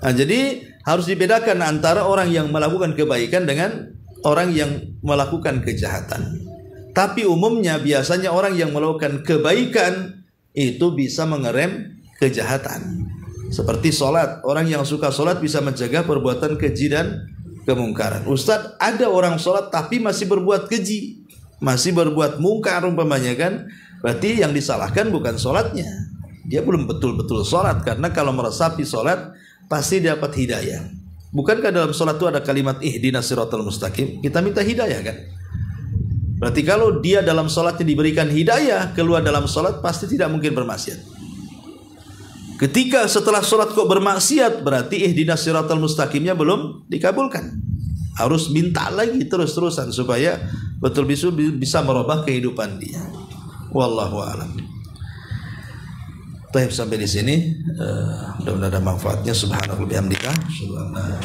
Nah, jadi harus dibedakan antara orang yang melakukan kebaikan dengan orang yang melakukan kejahatan. Tapi umumnya biasanya orang yang melakukan kebaikan itu bisa mengerem kejahatan. Seperti sholat, orang yang suka sholat bisa mencegah perbuatan keji dan kemungkaran. Ustadz, ada orang sholat tapi masih berbuat keji, masih berbuat mungkar umpamanya kan. Berarti yang disalahkan bukan sholatnya, dia belum betul-betul sholat. Karena kalau meresapi sholat pasti dapat hidayah. Bukankah dalam sholat itu ada kalimat ihdinas siratal mustaqim? Kita minta hidayah kan. Berarti kalau dia dalam sholatnya diberikan hidayah, keluar dalam sholat pasti tidak mungkin bermaksiat. Ketika setelah sholat kok bermaksiat, berarti ihdinas siratal mustaqimnya belum dikabulkan. Harus minta lagi terus-terusan supaya betul-betul bisa merubah kehidupan dia. Wallahu a'lam. Baik, sampai di sini. Mudah-mudahan ada manfaatnya. Subhanallah bihamdika. Subhanallah.